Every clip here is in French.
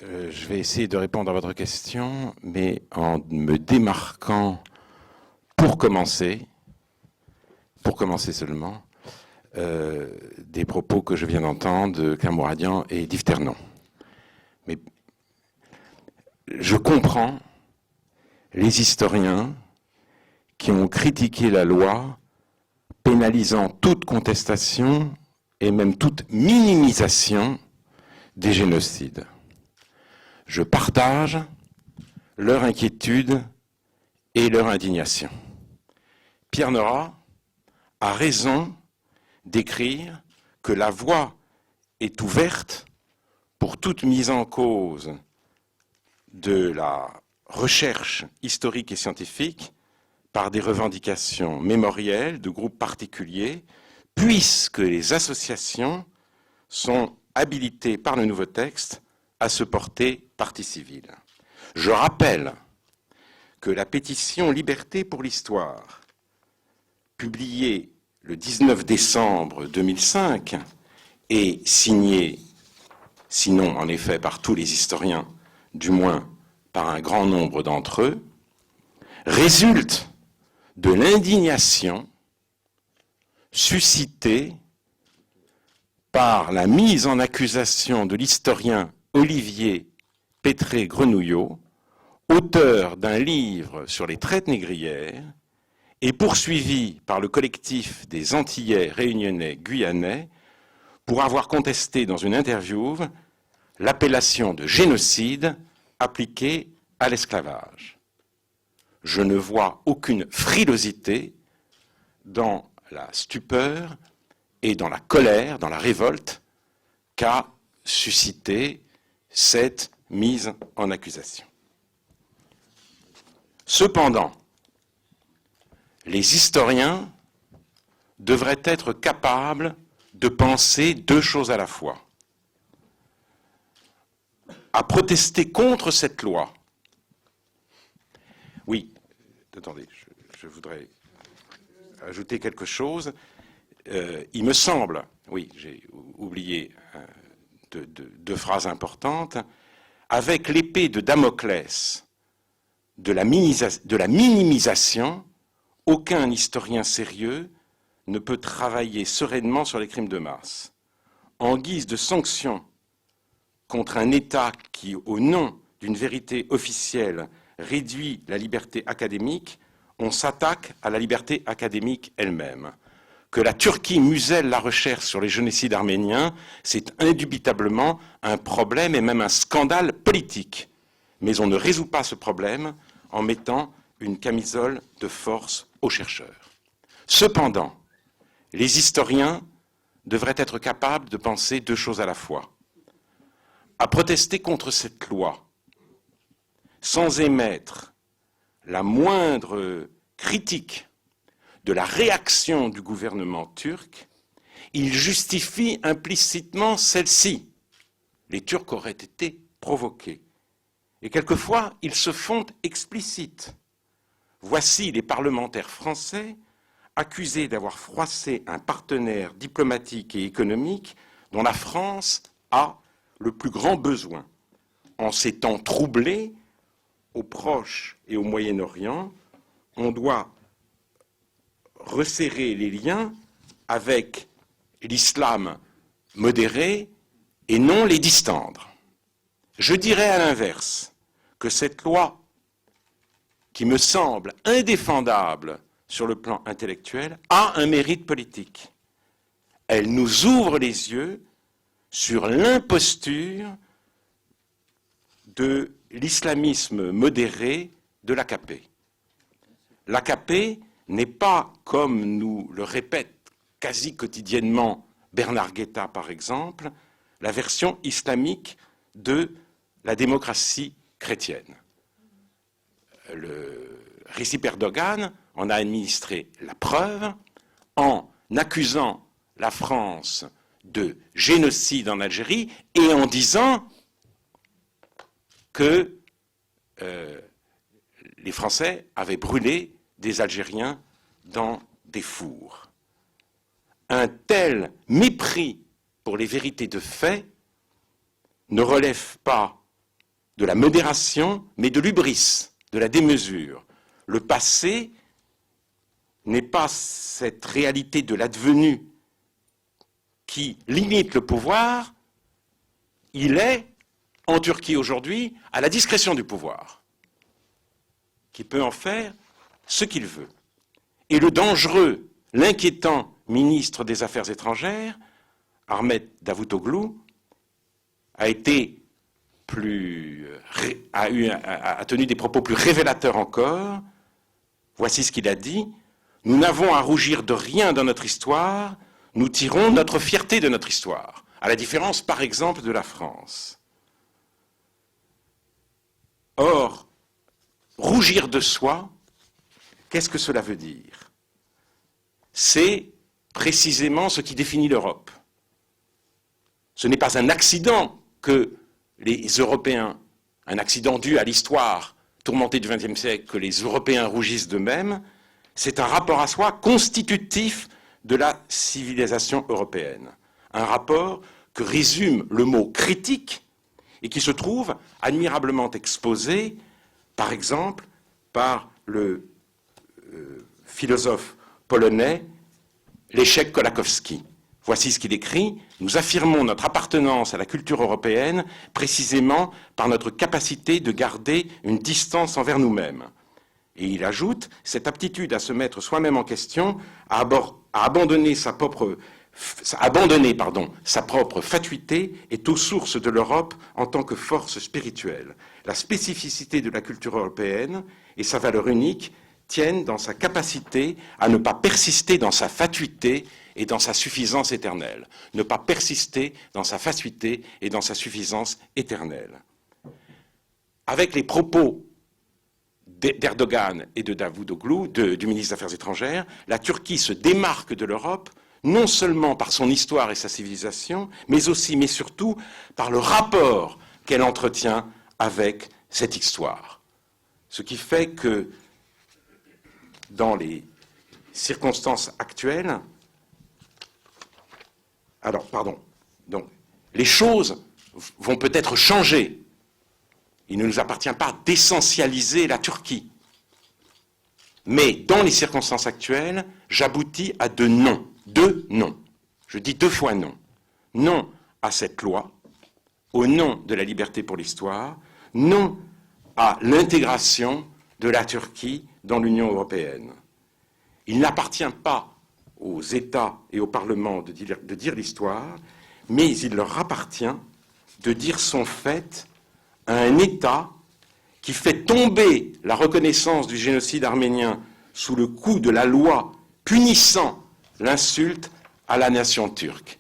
Je vais essayer de répondre à votre question, mais en me démarquant, pour commencer seulement, des propos que je viens d'entendre de Claire Mouradian et d'Yves Ternon. Mais je comprends les historiens qui ont critiqué la loi pénalisant toute contestation et même toute minimisation des génocides. Je partage leur inquiétude et leur indignation. Pierre Nora a raison d'écrire que la voie est ouverte pour toute mise en cause de la recherche historique et scientifique par des revendications mémorielles de groupes particuliers, puisque les associations sont habilitées par le nouveau texte à se porter partie civile. Je rappelle que la pétition Liberté pour l'Histoire, publiée le 19 décembre 2005 et signée, sinon en effet par tous les historiens, du moins par un grand nombre d'entre eux, résulte de l'indignation suscitée par la mise en accusation de l'historien Olivier Pétré-Grenouillot, auteur d'un livre sur les traites négrières, et poursuivi par le collectif des Antillais, Réunionnais, Guyanais, pour avoir contesté dans une interview l'appellation de génocide appliquée à l'esclavage. Je ne vois aucune frilosité dans la stupeur et dans la colère, dans la révolte qu'a suscité cette mise en accusation. Cependant, les historiens devraient être capables de penser deux choses à la fois. À protester contre cette loi. Oui, attendez, je voudrais ajouter quelque chose. Il me semble, oui, j'ai oublié deux phrases importantes, avec l'épée de Damoclès de la minimisation, aucun historien sérieux ne peut travailler sereinement sur les crimes de masse. En guise de sanction contre un État qui, au nom d'une vérité officielle, réduit la liberté académique, on s'attaque à la liberté académique elle-même. Que la Turquie muselle la recherche sur les génocides arméniens, c'est indubitablement un problème et même un scandale politique. Mais on ne résout pas ce problème en mettant une camisole de force aux chercheurs. Cependant, les historiens devraient être capables de penser deux choses à la fois. À protester contre cette loi, sans émettre la moindre critique de la réaction du gouvernement turc, il justifie implicitement celle-ci. Les Turcs auraient été provoqués. Et quelquefois, ils se font explicites. Voici les parlementaires français accusés d'avoir froissé un partenaire diplomatique et économique dont la France a le plus grand besoin. En ces temps troublés, au Proche et au Moyen-Orient, on doit resserrer les liens avec l'islam modéré et non les distendre. Je dirais à l'inverse que cette loi, qui me semble indéfendable sur le plan intellectuel, a un mérite politique. Elle nous ouvre les yeux sur l'imposture de l'islamisme modéré de l'AKP. L'AKP n'est pas, comme nous le répète quasi quotidiennement Bernard Guetta par exemple, la version islamique de la démocratie chrétienne. Le Recep Erdogan en a administré la preuve en accusant la France de génocide en Algérie et en disant que les Français avaient brûlé des Algériens dans des fours. Un tel mépris pour les vérités de fait ne relève pas de la modération, mais de l'hubris, de la démesure. Le passé n'est pas cette réalité de l'advenu qui limite le pouvoir, il est, en Turquie aujourd'hui, à la discrétion du pouvoir, qui peut en faire ce qu'il veut. Et le dangereux, l'inquiétant ministre des Affaires étrangères, Ahmet Davutoglu, a tenu des propos plus révélateurs encore. Voici ce qu'il a dit. « Nous n'avons à rougir de rien dans notre histoire, nous tirons notre fierté de notre histoire. » À la différence, par exemple, de la France. Or, rougir de soi, qu'est-ce que cela veut dire? C'est précisément ce qui définit l'Europe. Ce n'est pas un accident que les Européens, un accident dû à l'histoire tourmentée du XXe siècle, que les Européens rougissent d'eux-mêmes, c'est un rapport à soi constitutif de la civilisation européenne. Un rapport que résume le mot critique et qui se trouve admirablement exposé, par exemple, par le philosophe polonais Leszek Kolakowski. Voici ce qu'il écrit. « Nous affirmons notre appartenance à la culture européenne précisément par notre capacité de garder une distance envers nous-mêmes. » Et il ajoute « Cette aptitude à se mettre soi-même en question, à abandonner sa propre fatuité est aux sources de l'Europe en tant que force spirituelle. La spécificité de la culture européenne et sa valeur unique tiennent dans sa capacité à ne pas persister dans sa fatuité et dans sa suffisance éternelle. Ne pas persister dans sa fatuité et dans sa suffisance éternelle. » Avec les propos d'Erdogan et de Davutoglu, du ministre des Affaires étrangères, la Turquie se démarque de l'Europe non seulement par son histoire et sa civilisation, mais aussi, mais surtout, par le rapport qu'elle entretient avec cette histoire. Ce qui fait que, dans les circonstances actuelles, donc, les choses vont peut-être changer. Il ne nous appartient pas d'essentialiser la Turquie. Mais dans les circonstances actuelles, j'aboutis à deux non. Deux non. Je dis 2 fois non. Non à cette loi, au nom de la liberté pour l'histoire, non à l'intégration de la Turquie dans l'Union européenne. Il n'appartient pas aux États et au Parlement de dire l'histoire, mais il leur appartient de dire son fait à un État qui fait tomber la reconnaissance du génocide arménien sous le coup de la loi punissant l'insulte à la nation turque.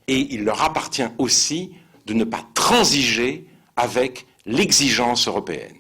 Et il leur appartient aussi de ne pas transiger avec l'exigence européenne.